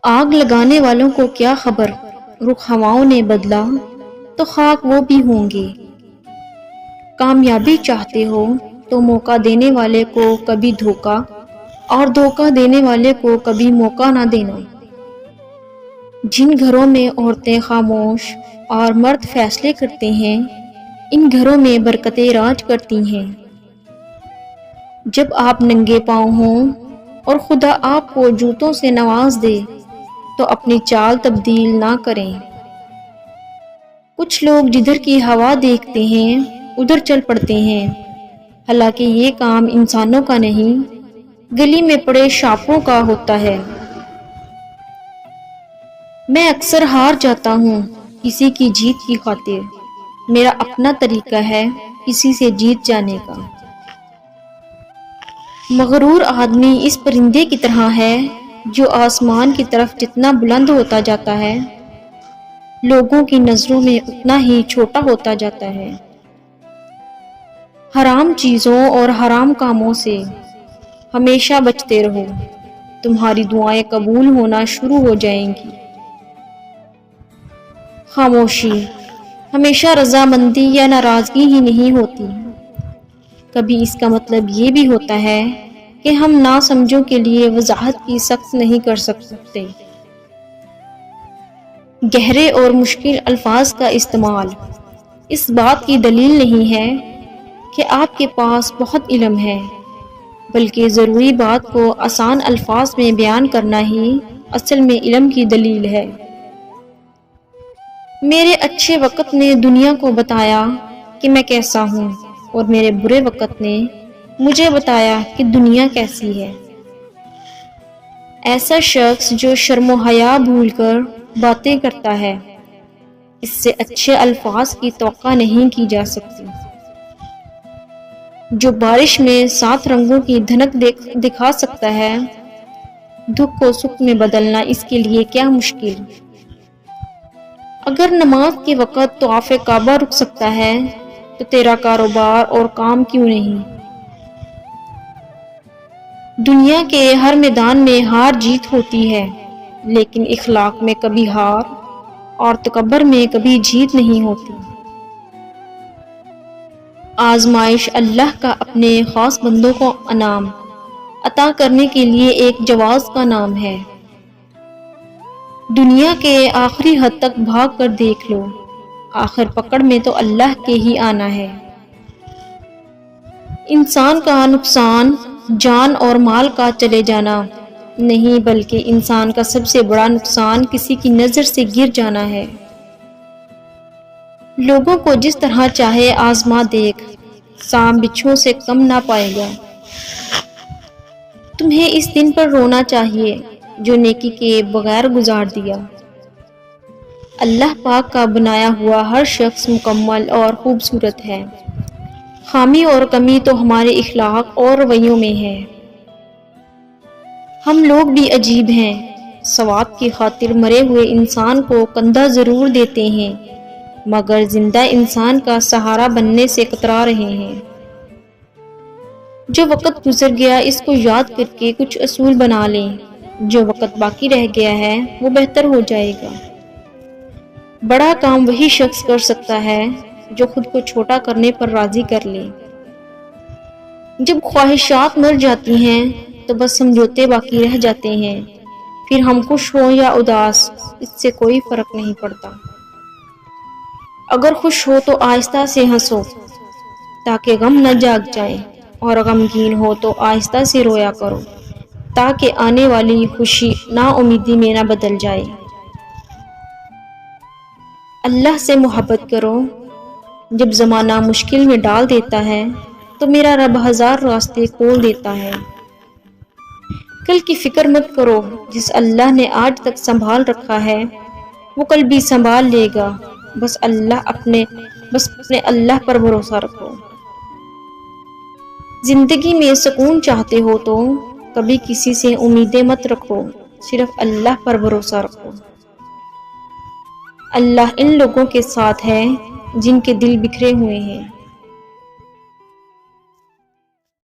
آگ لگانے والوں کو کیا خبر، رخ ہواؤں نے بدلا تو خاک وہ بھی ہوں گے۔ کامیابی چاہتے ہو تو موقع دینے والے کو کبھی دھوکا اور دھوکا دینے والے کو کبھی موقع نہ دینا۔ جن گھروں میں عورتیں خاموش اور مرد فیصلے کرتے ہیں، ان گھروں میں برکتیں راج کرتی ہیں۔ جب آپ ننگے پاؤں ہوں اور خدا آپ کو جوتوں سے نواز دے تو اپنی چال تبدیل نہ کریں۔ کچھ لوگ جدھر کی ہوا دیکھتے ہیں ادھر چل پڑتے ہیں، حالانکہ یہ کام انسانوں کا نہیں، گلی میں پڑے شاپوں کا ہوتا ہے۔ میں اکثر ہار جاتا ہوں کسی کی جیت کی خاطر، میرا اپنا طریقہ ہے کسی سے جیت جانے کا۔ مغرور آدمی اس پرندے کی طرح ہے جو آسمان کی طرف جتنا بلند ہوتا جاتا ہے، لوگوں کی نظروں میں اتنا ہی چھوٹا ہوتا جاتا ہے۔ حرام چیزوں اور حرام کاموں سے ہمیشہ بچتے رہو، تمہاری دعائیں قبول ہونا شروع ہو جائیں گی۔ خاموشی ہمیشہ رضامندی یا ناراضگی ہی نہیں ہوتی، کبھی اس کا مطلب یہ بھی ہوتا ہے کہ ہم ناسمجھوں کے لیے وضاحت کی سخت نہیں کر سکتے۔ گہرے اور مشکل الفاظ کا استعمال اس بات کی دلیل نہیں ہے کہ آپ کے پاس بہت علم ہے، بلکہ ضروری بات کو آسان الفاظ میں بیان کرنا ہی اصل میں علم کی دلیل ہے۔ میرے اچھے وقت نے دنیا کو بتایا کہ میں کیسا ہوں، اور میرے برے وقت نے مجھے بتایا کہ دنیا کیسی ہے۔ ایسا شخص جو شرم و حیا بھول کر باتیں کرتا ہے، اس سے اچھے الفاظ کی توقع نہیں کی جا سکتی۔ جو بارش میں 7 رنگوں کی دھنک دکھا سکتا ہے، دکھ کو سکھ میں بدلنا اس کے لیے کیا مشکل۔ اگر نماز کے وقت طواف کعبہ رک سکتا ہے تو تیرا کاروبار اور کام کیوں نہیں؟ دنیا کے ہر میدان میں ہار جیت ہوتی ہے، لیکن اخلاق میں کبھی ہار اور تکبر میں کبھی جیت نہیں ہوتی۔ آزمائش اللہ کا اپنے خاص بندوں کو انعام عطا کرنے کے لیے ایک جواز کا نام ہے۔ دنیا کے آخری حد تک بھاگ کر دیکھ لو، آخر پکڑ میں تو اللہ کے ہی آنا ہے۔ انسان کا نقصان جان اور مال کا چلے جانا نہیں، بلکہ انسان کا سب سے بڑا نقصان کسی کی نظر سے گر جانا ہے۔ لوگوں کو جس طرح چاہے آزما دیکھ، سام بچھو سے کم نہ پائے گا۔ تمہیں اس دن پر رونا چاہیے جو نیکی کے بغیر گزار دیا۔ اللہ پاک کا بنایا ہوا ہر شخص مکمل اور خوبصورت ہے، خامی اور کمی تو ہمارے اخلاق اور رویوں میں ہے۔ ہم لوگ بھی عجیب ہیں، ثواب کی خاطر مرے ہوئے انسان کو کندھا ضرور دیتے ہیں، مگر زندہ انسان کا سہارا بننے سے کترا رہے ہیں۔ جو وقت گزر گیا اس کو یاد کر کے کچھ اصول بنا لیں، جو وقت باقی رہ گیا ہے وہ بہتر ہو جائے گا۔ بڑا کام وہی شخص کر سکتا ہے جو خود کو چھوٹا کرنے پر راضی کر لے۔ جب خواہشات مر جاتی ہیں تو بس سمجھوتے باقی رہ جاتے ہیں، پھر ہم خوش ہوں یا اداس اس سے کوئی فرق نہیں پڑتا۔ اگر خوش ہو تو آہستہ سے ہنسو تاکہ غم نہ جاگ جائے، اور غمگین ہو تو آہستہ سے رویا کرو تاکہ آنے والی خوشی نا امیدی میں نہ بدل جائے۔ اللہ سے محبت کرو، جب زمانہ مشکل میں ڈال دیتا ہے تو میرا رب 1000 راستے کھول دیتا ہے۔ کل کی فکر مت کرو، جس اللہ نے آج تک سنبھال رکھا ہے وہ کل بھی سنبھال لے گا، بس اپنے اللہ پر بھروسہ رکھو۔ زندگی میں سکون چاہتے ہو تو کبھی کسی سے امیدیں مت رکھو، صرف اللہ پر بھروسہ رکھو۔ اللہ ان لوگوں کے ساتھ ہے جن کے دل بکھرے ہوئے ہیں۔